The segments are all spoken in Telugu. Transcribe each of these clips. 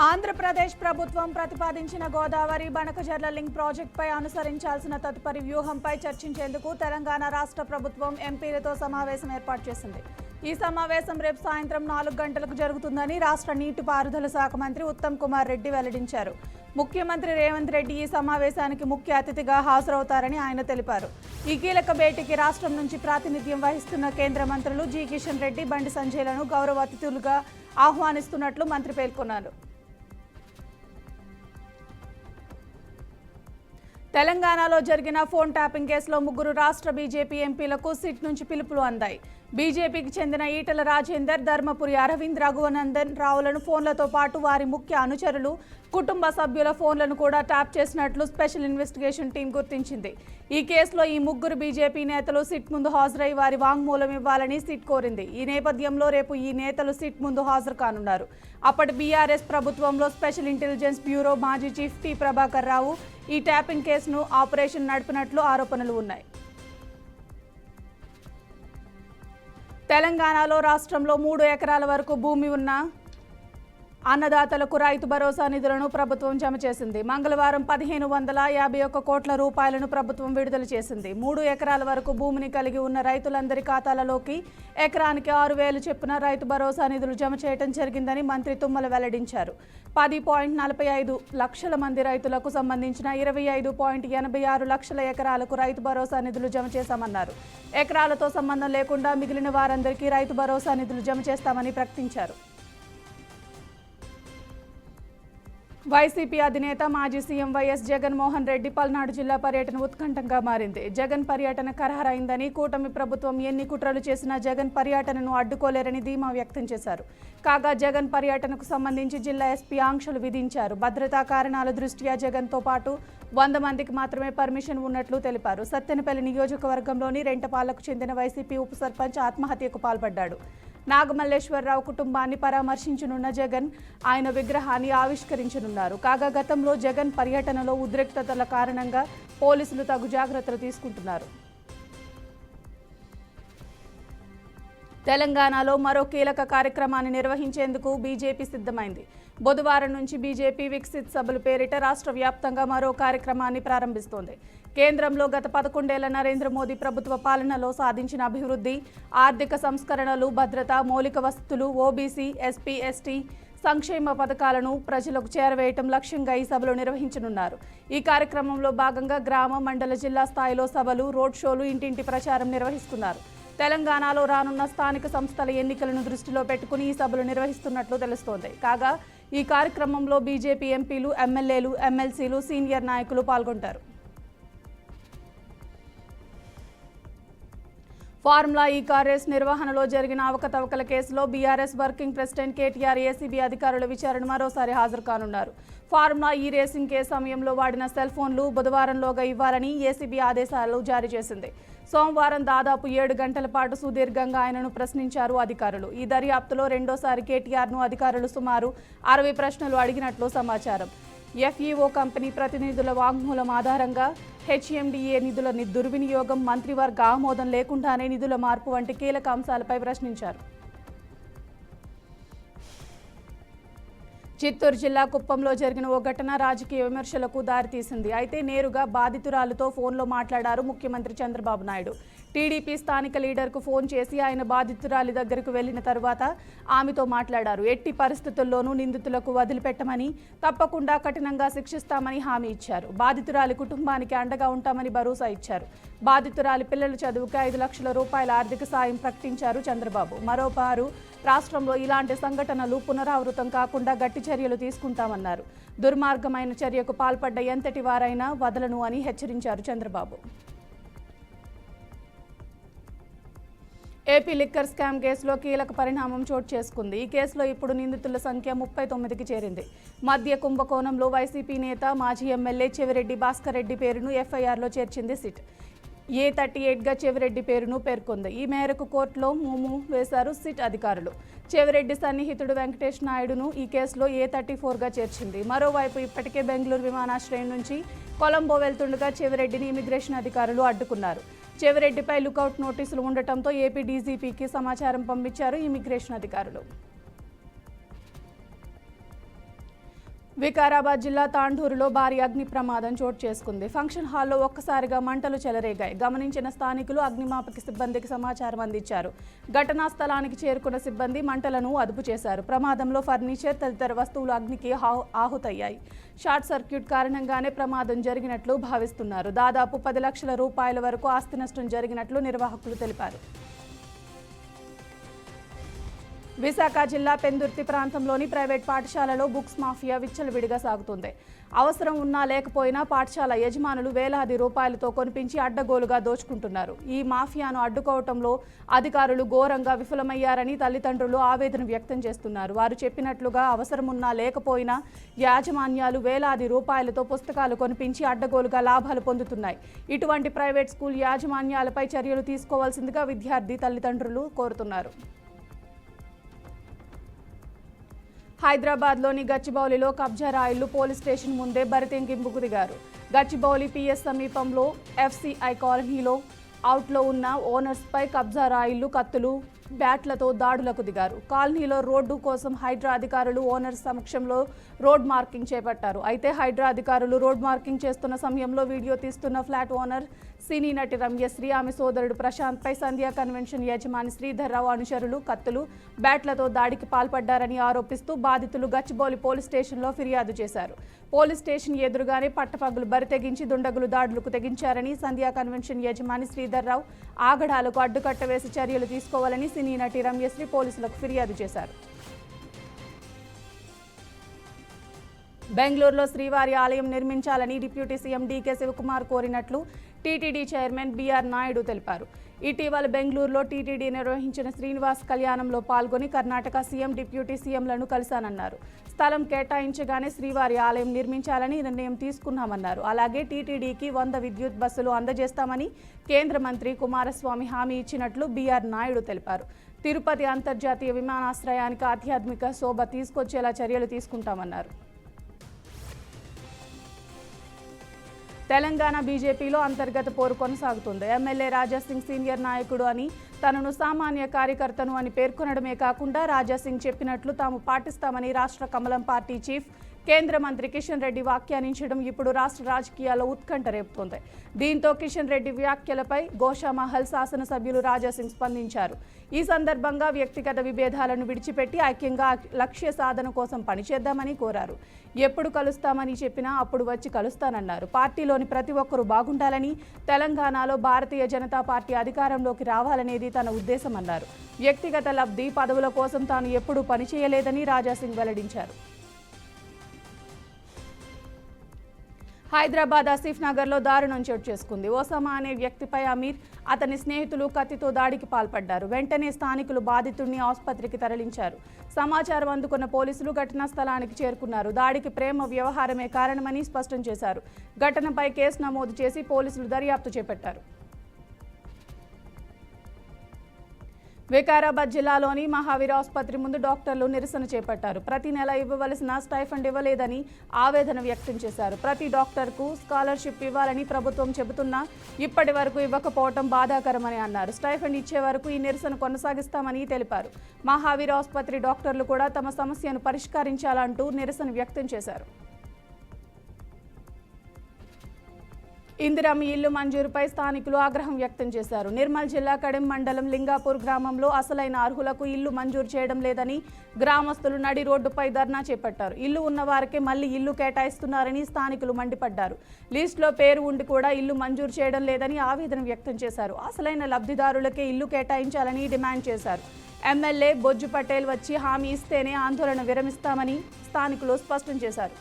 ఆంధ్రప్రదేశ్ ప్రభుత్వం ప్రతిపాదించిన గోదావరి బనకచర్ల లింక్ ప్రాజెక్టుపై అనుసరించాల్సిన తదుపరి వ్యూహంపై చర్చించేందుకు తెలంగాణ రాష్ట్ర ప్రభుత్వం ఎంపీలతో సమావేశం ఏర్పాటు చేసింది. ఈ సమావేశం రేపు సాయంత్రం 4 గంటలకు జరుగుతుందని రాష్ట్ర నీటిపారుదల శాఖ మంత్రి ఉత్తమ్ కుమార్ రెడ్డి వెల్లడించారు. ముఖ్యమంత్రి రేవంత్ రెడ్డి ఈ సమావేశానికి ముఖ్య అతిథిగా హాజరవుతారని ఆయన తెలిపారు. ఈ కీలక భేటీకి రాష్ట్రం నుంచి ప్రాతినిధ్యం వహిస్తున్న కేంద్ర మంత్రులు జి కిషన్ రెడ్డి, బండి సంజయ్లను గౌరవ అతిథులుగా ఆహ్వానిస్తున్నట్లు మంత్రి పేర్కొన్నారు. తెలంగాణలో జరిగిన ఫోన్ ట్యాపింగ్ కేసులో 3 రాష్ట్ర బీజేపీ ఎంపీలకు సిట్ నుంచి పిలుపులు అందాయి. బీజేపీకి చెందిన ఈటల రాజేందర్, ధర్మపురి అరవింద్, రఘువనందన్ రావులను ఫోన్లతో పాటు వారి ముఖ్య అనుచరులు, కుటుంబ సభ్యుల ఫోన్లను కూడా ట్యాప్ చేసినట్లు స్పెషల్ ఇన్వెస్టిగేషన్ టీం గుర్తించింది. ఈ కేసులో ఈ 3 బీజేపీ నేతలు సిట్ ముందు హాజరై వారి వాంగ్మూలం ఇవ్వాలని సిట్ కోరింది. ఈ నేపథ్యంలో రేపు ఈ నేతలు సిట్ ముందు హాజరు కానున్నారు. అప్పటి బీఆర్ఎస్ ప్రభుత్వంలో స్పెషల్ ఇంటెలిజెన్స్ బ్యూరో మాజీ చీఫ్ టి ప్రభాకర్ రావు ఈ ట్యాపింగ్ కేసును ఆపరేషన్ నడిపినట్లు ఆరోపణలు ఉన్నాయి. తెలంగాణలో రాష్ట్రంలో 3 ఎకరాల వరకు భూమి ఉన్న అన్నదాతలకు రైతు భరోసా నిధులను ప్రభుత్వం జమ చేసింది. మంగళవారం 1551 కోట్ల రూపాయలను ప్రభుత్వం విడుదల చేసింది. 3 ఎకరాల వరకు భూమిని కలిగి ఉన్న రైతులందరి ఖాతాలలోకి ఎకరానికి 6,000 చొప్పున రైతు భరోసా నిధులు జమ చేయడం జరిగిందని మంత్రి తుమ్మల వెల్లడించారు. 10.45 లక్షల మంది రైతులకు సంబంధించిన 25.86 లక్షల ఎకరాలకు రైతు భరోసా నిధులు జమ చేశామన్నారు. ఎకరాలతో సంబంధం లేకుండా మిగిలిన వారందరికీ రైతు భరోసా నిధులు జమ చేస్తామని ప్రకటించారు. వైసీపీ అధినేత మాజీ సీఎం వైఎస్ జగన్మోహన్ రెడ్డి పల్నాడు జిల్లా పర్యటన ఉత్కంఠంగా మారింది. జగన్ పర్యటన ఖరారైందని, కూటమి ప్రభుత్వం ఎన్ని కుట్రలు చేసినా జగన్ పర్యటనను అడ్డుకోలేరని ధీమా వ్యక్తం చేశారు. కాగా జగన్ పర్యటనకు సంబంధించి జిల్లా ఎస్పీ ఆంక్షలు విధించారు. భద్రతా కారణాల దృష్ట్యా జగన్తో పాటు 100 మందికి మాత్రమే పర్మిషన్ ఉన్నట్లు తెలిపారు. సత్తెనపల్లి నియోజకవర్గంలోని రెంటపాలకు చెందిన వైసీపీ ఉప సర్పంచ్ ఆత్మహత్యకు పాల్పడ్డాడు. నాగమల్లేశ్వరరావు కుటుంబాన్ని పరామర్శించనున్న జగన్ ఆయన విగ్రహాన్ని ఆవిష్కరించనున్నారు. కాగా గతంలో జగన్ పర్యటనలో ఉద్రిక్తతల కారణంగా పోలీసులు తగు జాగ్రత్తలు తీసుకుంటున్నారు. తెలంగాణలో మరో కీలక కార్యక్రమాన్ని నిర్వహించేందుకు బీజేపీ సిద్ధమైంది. బుధవారం నుంచి బీజేపీ వికసిత్ సభలు పేరిట రాష్ట్ర వ్యాప్తంగా మరో కార్యక్రమాన్ని ప్రారంభిస్తోంది. కేంద్రంలో గత 11 ఏళ్ల నరేంద్ర మోదీ ప్రభుత్వ పాలనలో సాధించిన అభివృద్ధి, ఆర్థిక సంస్కరణలు, భద్రత, మౌలిక వసతులు, ఓబీసీ, ఎస్పీ, ఎస్టీ సంక్షేమ పథకాలను ప్రజలకు చేరవేయటం లక్ష్యంగా ఈ సభలు నిర్వహించనున్నారు. ఈ కార్యక్రమంలో భాగంగా గ్రామ, మండల, జిల్లా స్థాయిలో సభలు, రోడ్ షోలు, ఇంటింటి ప్రచారం నిర్వహిస్తున్నారు. తెలంగాణలో రానున్న స్థానిక సంస్థల ఎన్నికలను దృష్టిలో పెట్టుకుని ఈ సభలు నిర్వహిస్తున్నట్లు తెలుస్తోంది. కాగా ఈ కార్యక్రమంలో బీజేపీ ఎంపీలు, ఎమ్మెల్యేలు, ఎమ్మెల్సీలు, సీనియర్ నాయకులు పాల్గొంటారు. ఫార్ములా ఈ కార్ రేస్ నిర్వహణలో జరిగిన అవకతవకల కేసులో BRS working president KTR, ACB అధికారుల విచారణ మరోసారి హాజరు కానున్నారు. ఫార్ములా ఈ రేసింగ్ కేసు సమయంలో వాడిన సెల్ ఫోన్లు బుధవారంలోగా ఇవ్వాలని ఏసీబీ ఆదేశాలు జారీ చేసింది. సోమవారం దాదాపు 7 గంటల పాటు సుదీర్ఘంగా ఆయనను ప్రశ్నించారు అధికారులు. ఈ దర్యాప్తులో రెండోసారి కేటీఆర్ను అధికారులు సుమారు 60 ప్రశ్నలు అడిగినట్లు సమాచారం. ఎఫ్ఈఓ కంపెనీ ప్రతినిధుల వాంగ్మూలం ఆధారంగా హెచ్ఎండిఏ నిధుల దుర్వినియోగం, మంత్రివర్గ ఆమోదం లేకుండానే నిధుల మార్పు వంటి కీలక అంశాలపై ప్రశ్నించారు. చిత్తూరు జిల్లా కుప్పంలో జరిగిన ఓ ఘటన రాజకీయ విమర్శలకు దారితీసింది. అయితే నేరుగా బాధితురాలతో ఫోన్లో మాట్లాడారు ముఖ్యమంత్రి చంద్రబాబు నాయుడు. టీడీపీ స్థానిక లీడర్కు ఫోన్ చేసి ఆయన బాధితురాలి దగ్గరకు వెళ్లిన తర్వాత ఆమెతో మాట్లాడారు. ఎట్టి పరిస్థితుల్లోనూ నిందితులకు వదిలిపెట్టమని, తప్పకుండా కఠినంగా శిక్షిస్తామని హామీ ఇచ్చారు. బాధితురాలి కుటుంబానికి అండగా ఉంటామని భరోసా ఇచ్చారు. బాధితురాలి పిల్లల చదువుకి 5 లక్షల రూపాయల ఆర్థిక సాయం ప్రకటించారు చంద్రబాబు. మరోపారు రాష్ట్రంలో ఇలాంటి సంఘటనలు పునరావృతం కాకుండా గట్టి చర్యలు తీసుకుంటామన్నారు. దుర్మార్గమైన చర్యకు పాల్పడ్డ ఎంతటి వారైనా వదలను అని హెచ్చరించారు చంద్రబాబు. ఏపీ లిక్కర్ స్కామ్ కేసులో కీలక పరిణామం చోటు చేసుకుంది. ఈ కేసులో ఇప్పుడు నిందితుల సంఖ్య 39కి చేరింది. మద్య కుంభకోణంలో వైసీపీ నేత, మాజీ ఎమ్మెల్యే చెవిరెడ్డి భాస్కర్ రెడ్డి పేరును ఎఫ్ఐఆర్లో చేర్చింది సిట్. A38గా చెవిరెడ్డి పేరును పేర్కొంది. ఈ మేరకు కోర్టులో మోము వేశారు సిట్ అధికారులు. చెవిరెడ్డి సన్నిహితుడు వెంకటేష్ నాయుడును ఈ కేసులో A34గా చేర్చింది. మరోవైపు ఇప్పటికే బెంగళూరు విమానాశ్రయం నుంచి కొలంబో వెళ్తుండగా చెవిరెడ్డిని ఇమిగ్రేషన్ అధికారులు అడ్డుకున్నారు. చెవిరెడ్డిపై లుకౌట్ నోటీసులు ఉండటంతో ఏపీ డీజీపీకి సమాచారం పంపించారు ఇమిగ్రేషన్ అధికారులు. వికారాబాద్ జిల్లా తాండూరులో భారీ అగ్ని ప్రమాదం చోటు చేసుకుంది. ఫంక్షన్ హాల్లో ఒక్కసారిగా మంటలు చెలరేగాయి. గమనించిన స్థానికులు అగ్నిమాపక సిబ్బందికి సమాచారం అందించారు. ఘటనా స్థలానికి చేరుకున్న సిబ్బంది మంటలను అదుపు చేశారు. ప్రమాదంలో ఫర్నిచర్ తదితర వస్తువులు అగ్నికి ఆహుతయ్యాయి. షార్ట్ సర్క్యూట్ కారణంగానే ప్రమాదం జరిగినట్లు భావిస్తున్నారు. దాదాపు 10 లక్షల రూపాయల వరకు ఆస్తి నష్టం జరిగినట్లు నిర్వాహకులు తెలిపారు. విశాఖ జిల్లా పెందుర్తి ప్రాంతంలోని ప్రైవేట్ పాఠశాలలో బుక్స్ మాఫియా విచ్చలవిడిగా సాగుతుంది. అవసరం ఉన్నా లేకపోయినా పాఠశాల యజమానులు వేలాది రూపాయలతో కొనిపించి అడ్డగోలుగా దోచుకుంటున్నారు. ఈ మాఫియాను అడ్డుకోవటంలో అధికారులు ఘోరంగా విఫలమయ్యారని తల్లిదండ్రులు ఆవేదన వ్యక్తం చేస్తున్నారు. వారు చెప్పినట్లుగా అవసరం ఉన్నా లేకపోయినా యాజమాన్యాలు వేలాది రూపాయలతో పుస్తకాలు కొనిపించి అడ్డగోలుగా లాభాలు పొందుతున్నాయి. ఇటువంటి ప్రైవేట్ స్కూల్ యాజమాన్యాలపై చర్యలు తీసుకోవాల్సిందిగా విద్యార్థి తల్లిదండ్రులు కోరుతున్నారు. హైదరాబాద్లోని గచ్చిబౌలిలో కబ్జా రాయిళ్లు పోలీస్ స్టేషన్ ముందే బరితెంకింపుకు దిగారు. గచ్చిబౌలి పిఎస్ సమీపంలో ఎఫ్సిఐ కాలనీలో అవుట్లో ఉన్న ఓనర్స్పై కబ్జా రాయిళ్లు, కత్తులు, బ్యాట్లతో దాడులకు దిగారు. కాలనీలో రోడ్డు కోసం హైడ్రా అధికారులు ఓనర్స్ సమక్షంలో రోడ్ మార్కింగ్ చేపట్టారు. అయితే హైడ్రా అధికారులు రోడ్ మార్కింగ్ చేస్తున్న సమయంలో వీడియో తీస్తున్న ఫ్లాట్ ఓనర్ సినీ నటి రమ్యశ్రీ, ఆమె సోదరుడు ప్రశాంత్ పై సంధ్యా కన్వెన్షన్ యజమాని శ్రీధర్రావు అనుచరులు కత్తులు, బ్యాట్లతో దాడికి పాల్పడ్డారని ఆరోపిస్తూ బాధితులు గచ్చిబౌలి పోలీస్ స్టేషన్లో ఫిర్యాదు చేశారు. పోలీస్ స్టేషన్ ఎదురుగానే పట్టపగ్గులు బరితెగించి దుండగులు దాడులకు తెగించారని సంధ్యా కన్వెన్షన్ యజమాని శ్రీధర్రావు ఆగడాలకు అడ్డుకట్ట వేసి చర్యలు తీసుకోవాలని సినీ నటి రమ్యశ్రీ పోలీసులకు ఫిర్యాదు చేశారు. బెంగళూరులో శ్రీవారి ఆలయం నిర్మించాలని డిప్యూటీ సీఎం డీకే శివకుమార్ కోరినట్లు టీటీడీ చైర్మన్ బీఆర్ నాయుడు తెలిపారు. ఇటీవల బెంగళూరులో టీటీడీ నిర్వహించిన శ్రీనివాస్ కళ్యాణంలో పాల్గొని కర్ణాటక సీఎం, డిప్యూటీ సీఎంలను కలిశానన్నారు. స్థలం కేటాయించగానే శ్రీవారి ఆలయం నిర్మించాలని నిర్ణయం తీసుకున్నామన్నారు. అలాగే టీటీడీకి 100 విద్యుత్ బస్సులు అందజేస్తామని కేంద్ర మంత్రి కుమారస్వామి హామీ ఇచ్చినట్లు బీఆర్ నాయుడు తెలిపారు. తిరుపతి అంతర్జాతీయ విమానాశ్రయానికి ఆధ్యాత్మిక శోభ తీసుకొచ్చేలా చర్యలు తీసుకుంటామన్నారు. తెలంగాణ బీజేపీలో అంతర్గత పోరు కొనసాగుతుంది. ఎమ్మెల్యే రాజాసింగ్ సీనియర్ నాయకుడు అని, తనను సామాన్య కార్యకర్తను అని పేర్కొనడమే కాకుండా రాజాసింగ్ చెప్పినట్లు తాము పాటిస్తామని రాష్ట్ర కమలం పార్టీ చీఫ్, కేంద్ర మంత్రి కిషన్ రెడ్డి వ్యాఖ్యానించడం ఇప్పుడు రాష్ట్ర రాజకీయాల్లో ఉత్కంఠ రేపుతోంది. దీంతో కిషన్ రెడ్డి వ్యాఖ్యలపై గోషామహల్ శాసనసభ్యులు రాజాసింగ్ స్పందించారు. ఈ సందర్భంగా వ్యక్తిగత విభేదాలను విడిచిపెట్టి ఐక్యంగా లక్ష్య సాధన కోసం పనిచేద్దామని కోరారు. ఎప్పుడు కలుస్తామని చెప్పినా అప్పుడు వచ్చి కలుస్తానన్నారు. పార్టీలోని ప్రతి ఒక్కరూ బాగుండాలని, తెలంగాణలో భారతీయ జనతా పార్టీ అధికారంలోకి రావాలనేది తన ఉద్దేశమన్నారు. వ్యక్తిగత లబ్ధి, పదవుల కోసం తాను ఎప్పుడూ పనిచేయలేదని రాజాసింగ్ వెల్లడించారు. హైదరాబాద్ ఆసిఫ్ నగర్లో దారుణం చోటు చేసుకుంది. ఓసామా అనే వ్యక్తిపై అమీర్, అతని స్నేహితులు కత్తితో దాడికి పాల్పడ్డారు. వెంటనే స్థానికులు బాధితుడిని ఆసుపత్రికి తరలించారు. సమాచారం అందుకున్న పోలీసులు ఘటనా స్థలానికి చేరుకున్నారు. దాడికి ప్రేమ వ్యవహారమే కారణమని స్పష్టం చేశారు. ఘటనపై కేసు నమోదు చేసి పోలీసులు దర్యాప్తు చేపట్టారు. వికారాబాద్ జిల్లాలోని మహావీర్ ఆసుపత్రి ముందు డాక్టర్లు నిరసన చేపట్టారు. ప్రతి నెల ఇవ్వవలసిన స్టైఫండ్ ఇవ్వలేదని ఆవేదన వ్యక్తం చేశారు. ప్రతి డాక్టర్కు స్కాలర్షిప్ ఇవ్వాలని ప్రభుత్వం చెబుతున్నా ఇప్పటి వరకు ఇవ్వకపోవడం బాధాకరమని అన్నారు. స్టైఫండ్ ఇచ్చే వరకు ఈ నిరసన కొనసాగిస్తామని తెలిపారు. మహావీర్ ఆసుపత్రి డాక్టర్లు కూడా తమ సమస్యను పరిష్కరించాలంటూ నిరసన వ్యక్తం చేశారు. ఇందిరమ్మ ఇల్లు మంజూరుపై స్థానికులు ఆగ్రహం వ్యక్తం చేశారు. నిర్మల్ జిల్లా కడెం మండలం లింగాపూర్ గ్రామంలో అసలైన అర్హులకు ఇల్లు మంజూరు చేయడం లేదని గ్రామస్తులు నడి రోడ్డుపై ధర్నా చేపట్టారు. ఇల్లు ఉన్న వారికే మళ్లీ ఇల్లు కేటాయిస్తున్నారని స్థానికులు మండిపడ్డారు. లిస్టులో పేరు ఉండి కూడా ఇల్లు మంజూరు చేయడం లేదని ఆవేదన వ్యక్తం చేశారు. అసలైన లబ్ధిదారులకే ఇల్లు కేటాయించాలని డిమాండ్ చేశారు. ఎమ్మెల్యే బొజ్జు పటేల్ వచ్చి హామీ ఇస్తేనే ఆందోళన విరమిస్తామని స్థానికులు స్పష్టం చేశారు.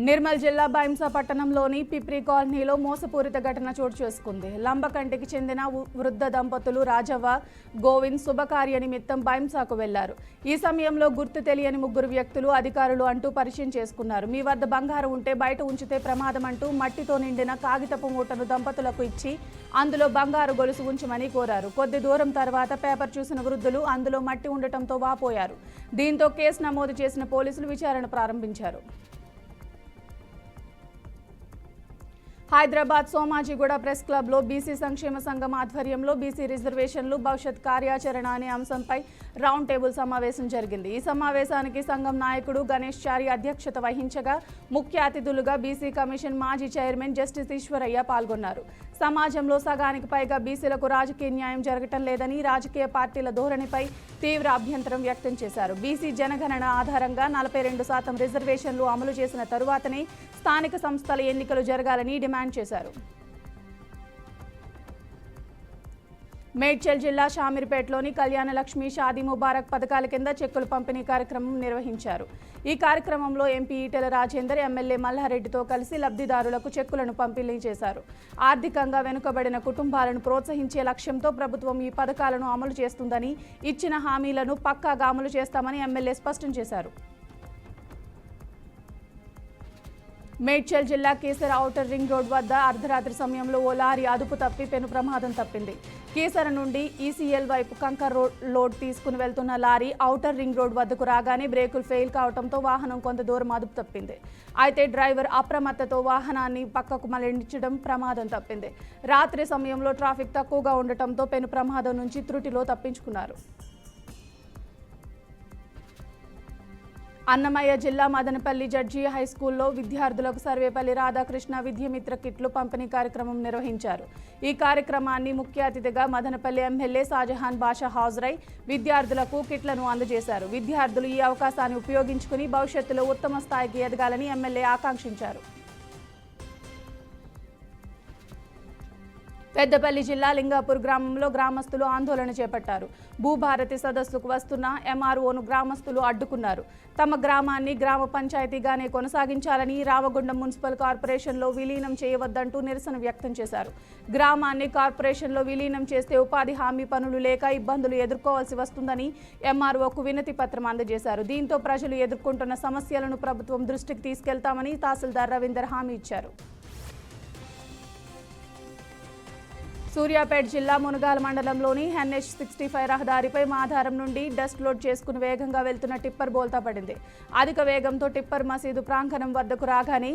నిర్మల్ జిల్లా బైంసా పట్టణంలోని పిప్రి కాలనీలో మోసపూరిత ఘటన చోటు చేసుకుంది. లంబకంటికి చెందిన వృద్ధ దంపతులు రాజవ్వ, గోవింద్ శుభకార్య నిమిత్తం బైంసాకు వెళ్లారు. ఈ సమయంలో గుర్తు తెలియని 3 వ్యక్తులు అధికారులు అంటూ పరిచయం చేసుకున్నారు. మీ వద్ద బంగారం ఉంటే బయట ఉంచితే ప్రమాదం అంటూ మట్టితో నిండిన కాగితపు మూటను దంపతులకు ఇచ్చి అందులో బంగారు గొలుసు ఉంచమని కోరారు. కొద్ది దూరం తర్వాత పేపర్ చూసిన వృద్ధులు అందులో మట్టి ఉండటంతో వాపోయారు. దీంతో కేసు నమోదు చేసిన పోలీసులు విచారణ ప్రారంభించారు. హైదరాబాద్ సోమాజిగూడ ప్రెస్ క్లబ్లో బీసీ సంక్షేమ సంఘం ఆధ్వర్యంలో బీసీ రిజర్వేషన్లు భవిష్యత్ కార్యాచరణ అనే అంశంపై రౌండ్ టేబుల్ సమావేశం జరిగింది. ఈ సమావేశానికి సంఘం నాయకుడు గణేష్ చారి అధ్యక్షత వహించగా ముఖ్య అతిథులుగా బీసీ కమిషన్ మాజీ చైర్మన్ జస్టిస్ ఈశ్వరయ్య పాల్గొన్నారు. సమాజంలో సగానికి పైగా బీసీలకు రాజకీయ న్యాయం జరగటం లేదని రాజకీయ పార్టీల ధోరణిపై తీవ్ర అభ్యంతరం వ్యక్తం చేశారు. బీసీ జనగణన ఆధారంగా 42% రిజర్వేషన్లు అమలు చేసిన తరువాతనే స్థానిక సంస్థల ఎన్నికలు జరగాలని డిమాండ్ చేశారు. మేడ్చల్ జిల్లా షామీర్పేటలోని కళ్యాణలక్ష్మి షాదీ ముబారక్ పథకాల కింద చెక్కుల పంపిణీ కార్యక్రమం నిర్వహించారు. ఈ కార్యక్రమంలో ఎంపీ ఈటెల రాజేందర్, ఎమ్మెల్యే మల్లారెడ్డితో కలిసి లబ్ధిదారులకు చెక్కులను పంపిణీ చేశారు. ఆర్థికంగా వెనుకబడిన కుటుంబాలను ప్రోత్సహించే లక్ష్యంతో ప్రభుత్వం ఈ పథకాలను అమలు చేస్తుందని, ఇచ్చిన హామీలను పక్కాగా అమలు చేస్తామని ఎమ్మెల్యే స్పష్టం చేశారు. మేడ్చల్ జిల్లా కేసర ఔటర్ రింగ్ రోడ్ వద్ద అర్ధరాత్రి సమయంలో ఓ లారీ అదుపు తప్పి పెను ప్రమాదం తప్పింది. కేసర నుండి ఈసీఎల్ వైపు కంకర్ లోడ్ తీసుకుని వెళ్తున్న లారీ ఔటర్ రింగ్ రోడ్ వద్దకు రాగానే బ్రేకులు ఫెయిల్ కావడంతో వాహనం కొంత దూరం అదుపు తప్పింది. అయితే డ్రైవర్ అప్రమత్తతో వాహనాన్ని పక్కకు మళ్లించడం ప్రమాదం తప్పింది. రాత్రి సమయంలో ట్రాఫిక్ తక్కువగా ఉండటంతో పెను ప్రమాదం నుంచి త్రుటిలో తప్పించుకున్నారు. అన్నమయ్య జిల్లా మదనపల్లి జడ్జి హైస్కూల్లో విద్యార్థులకు సర్వేపల్లి రాధాకృష్ణ విద్యమిత్ర కిట్లు పంపిణీ కార్యక్రమం నిర్వహించారు. ఈ కార్యక్రమాన్ని ముఖ్య అతిథిగా మదనపల్లి ఎమ్మెల్యే షాజహాన్ బాషా హాజరై విద్యార్థులకు కిట్లను అందజేశారు. విద్యార్థులు ఈ అవకాశాన్ని ఉపయోగించుకుని భవిష్యత్తులో ఉత్తమ స్థాయికి ఎదగాలని ఎమ్మెల్యే ఆకాంక్షించారు. పెద్దపల్లి జిల్లా లింగాపూర్ గ్రామంలో గ్రామస్తులు ఆందోళన చేపట్టారు. భూభారతి సదస్సుకు వస్తున్న ఎంఆర్ఓను గ్రామస్తులు అడ్డుకున్నారు. తమ గ్రామాన్ని గ్రామ పంచాయతీగానే కొనసాగించాలని, రామగుండం మున్సిపల్ కార్పొరేషన్లో విలీనం చేయవద్దంటూ నిరసన వ్యక్తం చేశారు. గ్రామాన్ని కార్పొరేషన్లో విలీనం చేస్తే ఉపాధి హామీ పనులు లేక ఇబ్బందులు ఎదుర్కోవాల్సి వస్తుందని ఎంఆర్ఓకు వినతి పత్రం అందజేశారు. దీంతో ప్రజలు ఎదుర్కొంటున్న సమస్యలను ప్రభుత్వం దృష్టికి తీసుకెళ్తామని తహసీల్దార్ రవీందర్ హామీ ఇచ్చారు. సూర్యాపేట జిల్లా మునగాల మండలంలోని NH65 రహదారిపై మాధారం నుండి డస్ట్ లోడ్ చేసుకుని వేగంగా వెళ్తున్న టిప్పర్ బోల్తా పడింది. అధిక వేగంతో టిప్పర్ మసీదు ప్రాంగణం వద్దకు రాగానే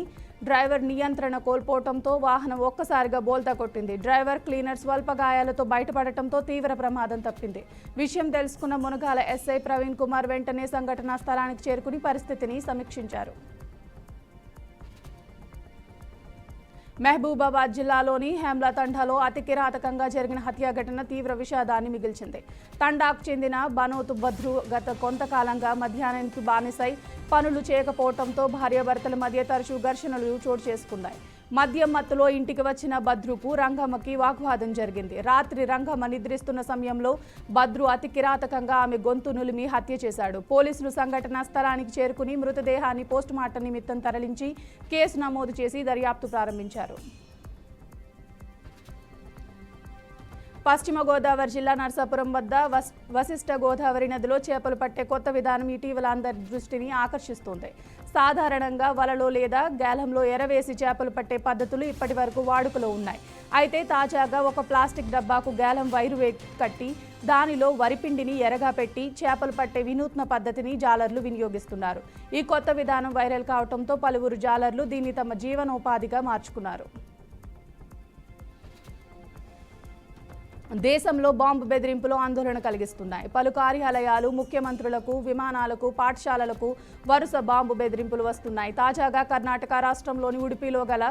డ్రైవర్ నియంత్రణ కోల్పోవడంతో వాహనం ఒక్కసారిగా బోల్తా కొట్టింది. డ్రైవర్, క్లీనర్ స్వల్ప గాయాలతో బయటపడటంతో తీవ్ర ప్రమాదం తప్పింది. విషయం తెలుసుకున్న మునగాల ఎస్ఐ ప్రవీణ్ కుమార్ వెంటనే సంఘటనా స్థలానికి చేరుకుని పరిస్థితిని సమీక్షించారు. మహబూబాబాద్ జిల్లాలోని హేమ్లా తండాలో అతి కిరాతకంగా జరిగిన హత్యా ఘటన తీవ్ర విషాదాన్ని మిగిల్చింది. తండాకు చెందిన బనోతు బద్రు గత కొంతకాలంగా మధ్యాహ్నానికి బానిసై పనులు చేయకపోవడంతో భార్యాభర్తల మధ్య తరచూ ఘర్షణలు చోటు చేసుకున్నాయి. మద్యం మత్తులో ఇంటికి వచ్చిన బద్రుకు రంగమ్మకి వాగ్వాదం జరిగింది. రాత్రి రంగమ్మ నిద్రిస్తున్న సమయంలో బద్రు అతి కిరాతకంగా ఆమె గొంతు నులిమి హత్య చేశాడు. పోలీసులు సంఘటనా స్థలానికి చేరుకుని మృతదేహాన్ని పోస్టుమార్టం నిమిత్తం తరలించి కేసు నమోదు చేసి దర్యాప్తు ప్రారంభించారు. పశ్చిమ గోదావరి జిల్లా నర్సాపురం వద్ద వశిష్ఠ గోదావరి నదిలో చేపలు పట్టే కొత్త విధానం ఇటీవల అందరి దృష్టిని ఆకర్షిస్తోంది. సాధారణంగా వలలో లేదా గేలంలో ఎరవేసి చేపలు పట్టే పద్ధతులు ఇప్పటి వరకు వాడుకలో ఉన్నాయి. అయితే తాజాగా ఒక ప్లాస్టిక్ డబ్బాకు గేలం వైరు కట్టి దానిలో వరిపిండిని ఎరగా పెట్టి చేపలు పట్టే వినూత్న పద్ధతిని జాలర్లు వినియోగిస్తున్నారు. ఈ కొత్త విధానం వైరల్ కావడంతో పలువురు జాలర్లు దీన్ని తమ జీవనోపాధిగా మార్చుకున్నారు. దేశంలో బాంబు బెదిరింపులు ఆందోళన కలిగిస్తున్నాయి. పలు కార్యాలయాలు, ముఖ్యమంత్రులకు, విమానాలకు, పాఠశాలలకు వరుస బాంబు బెదిరింపులు వస్తున్నాయి. తాజాగా కర్ణాటక రాష్ట్రంలోని ఉడిపిలో గల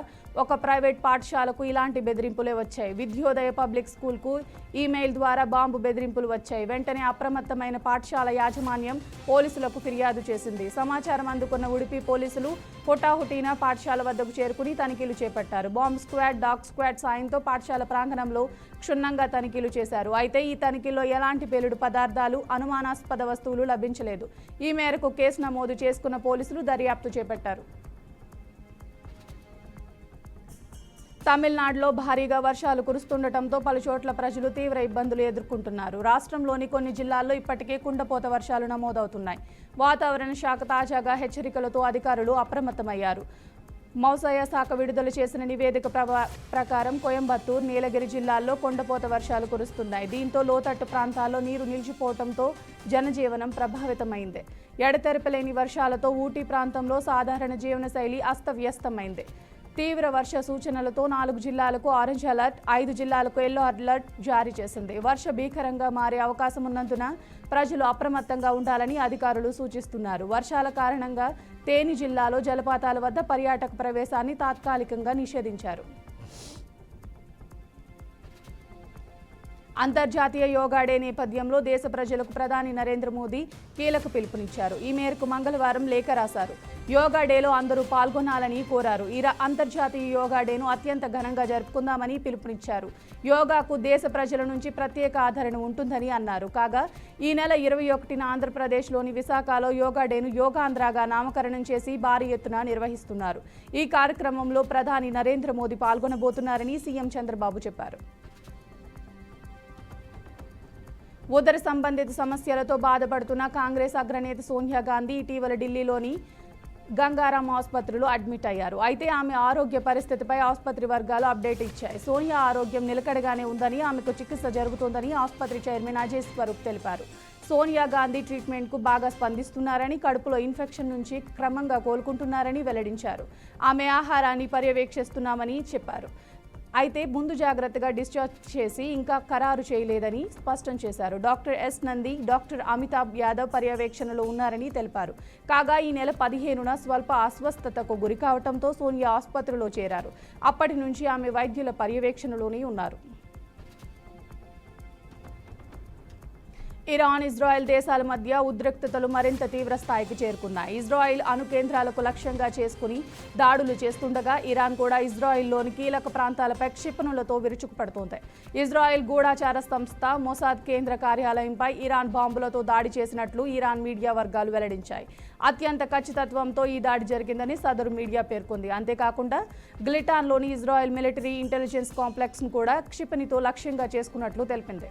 ఒక ప్రైవేట్ పాఠశాలకు ఇలాంటి బెదిరింపులే వచ్చాయి. విద్యోదయ పబ్లిక్ స్కూల్కు ఈమెయిల్ ద్వారా బాంబు బెదిరింపులు వచ్చాయి. వెంటనే అప్రమత్తమైన పాఠశాల యాజమాన్యం పోలీసులకు ఫిర్యాదు చేసింది. సమాచారం అందుకున్న ఉడిపి పోలీసులు హుటాహుటీన పాఠశాల వద్దకు చేరుకుని తనిఖీలు చేపట్టారు. బాంబ్ స్క్వాడ్, డాగ్ స్క్వాడ్ సాయంతో పాఠశాల ప్రాంగణంలో క్షుణ్ణంగా తనిఖీలు చేశారు. అయితే ఈ తనిఖీల్లో ఎలాంటి పేలుడు పదార్థాలు, అనుమానాస్పద వస్తువులు లభించలేదు. ఈ మేరకు కేసు నమోదు చేసుకున్న పోలీసులు దర్యాప్తు చేపట్టారు. తమిళనాడులో భారీగా వర్షాలు కురుస్తుండటంతో పలుచోట్ల ప్రజలు తీవ్ర ఇబ్బందులు ఎదుర్కొంటున్నారు. రాష్ట్రంలోని కొన్ని జిల్లాల్లో ఇప్పటికే కుండపోత వర్షాలు నమోదవుతున్నాయి. వాతావరణ శాఖ తాజాగా హెచ్చరికలతో అధికారులు అప్రమత్తమయ్యారు. మౌసయ శాఖ విడుదల చేసిన నివేదిక ప్రకారం కోయంబత్తూరు, నీలగిరి జిల్లాల్లో కొండపోత వర్షాలు కురుస్తున్నాయి. దీంతో లోతట్టు ప్రాంతాల్లో నీరు నిలిచిపోవడంతో జనజీవనం ప్రభావితమైంది. ఎడతెరపలేని వర్షాలతో ఊటీ ప్రాంతంలో సాధారణ జీవనశైలి అస్తవ్యస్తమైంది. తీవ్ర వర్ష సూచనలతో 4 జిల్లాలకు ఆరెంజ్ అలర్ట్, 5 జిల్లాలకు ఎల్లో అలర్ట్ జారీ చేసింది. వర్ష భీకరంగా మారే అవకాశం ఉన్నందున ప్రజలు అప్రమత్తంగా ఉండాలని అధికారులు సూచిస్తున్నారు. వర్షాల కారణంగా తేని జిల్లాలో జలపాతాల వద్ద పర్యాటక ప్రవేశాన్ని తాత్కాలికంగా నిషేధించారు. అంతర్జాతీయ యోగా డే నేపథ్యంలో దేశ ప్రజలకు ప్రధాని నరేంద్ర మోదీ కీలక పిలుపునిచ్చారు. ఈ మేరకు మంగళవారం లేఖ రాశారు. యోగా డేలో అందరూ పాల్గొనాలని కోరారు. అంతర్జాతీయ యోగా డేను అత్యంత ఘనంగా జరుపుకుందామని పిలుపునిచ్చారు. యోగాకు దేశ ప్రజల నుంచి ప్రత్యేక ఆదరణ ఉంటుందని అన్నారు. కాగా ఈ నెల 21న ఆంధ్రప్రదేశ్లోని విశాఖలో యోగా డేను యోగాంధ్రగా నామకరణం చేసి భారీ ఎత్తున నిర్వహిస్తున్నారు. ఈ కార్యక్రమంలో ప్రధాని నరేంద్ర మోదీ పాల్గొనబోతున్నారని సీఎం చంద్రబాబు చెప్పారు. ఉదర సంబంధిత సమస్యలతో బాధపడుతున్న కాంగ్రెస్ అగ్రనేత సోనియా గాంధీ ఇటీవల ఢిల్లీలోని గంగారాం ఆసుపత్రిలో అడ్మిట్ అయ్యారు. అయితే ఆమె ఆరోగ్య పరిస్థితిపై ఆసుపత్రి వర్గాలు అప్డేట్ ఇచ్చాయి. సోనియా ఆరోగ్యం నిలకడగానే ఉందని, ఆమెకు చికిత్స జరుగుతోందని ఆసుపత్రి చైర్మన్ అజయ్ స్వరూప్ తెలిపారు. సోనియా గాంధీ ట్రీట్మెంట్కు బాగా స్పందిస్తున్నారని, కడుపులో ఇన్ఫెక్షన్ నుంచి క్రమంగా కోలుకుంటున్నారని వెల్లడించారు. ఆమె ఆహారాన్ని పర్యవేక్షిస్తున్నామని చెప్పారు. అయితే ముందు జాగ్రత్తగా డిశ్చార్జ్ చేసి ఇంకా ఖరారు చేయలేదని స్పష్టం చేశారు. Doctor yes Nandi, doctor Amitabh Yadav పర్యవేక్షణలో ఉన్నారని తెలిపారు. కాగా ఈ నెల 15న స్వల్ప అస్వస్థతకు గురికావడంతో సోనియా ఆసుపత్రిలో చేరారు. అప్పటి నుంచి ఆమె వైద్యుల పర్యవేక్షణలోనే ఉన్నారు. ఇరాన్, ఇజ్రాయెల్ దేశాల మధ్య ఉద్రిక్తతలు మరింత తీవ్ర స్థాయికి చేరుకున్నాయి. ఇజ్రాయెల్ అణు కేంద్రాలకు లక్ష్యంగా చేసుకుని దాడులు చేస్తుండగా ఇరాన్ కూడా ఇజ్రాయెల్లోని కీలక ప్రాంతాలపై క్షిపణులతో విరుచుకుపడుతోంది. ఇజ్రాయెల్ గూఢాచార సంస్థ మొసాద్ కేంద్ర కార్యాలయంపై ఇరాన్ బాంబులతో దాడి చేసినట్లు ఇరాన్ మీడియా వర్గాలు వెల్లడించాయి. అత్యంత ఖచ్చితత్వంతో ఈ దాడి జరిగిందని సదరు మీడియా పేర్కొంది. అంతేకాకుండా గ్లిటాన్లోని ఇజ్రాయెల్ మిలిటరీ ఇంటెలిజెన్స్ కాంప్లెక్స్ను కూడా క్షిపణితో లక్ష్యంగా చేసుకున్నట్లు తెలిపింది.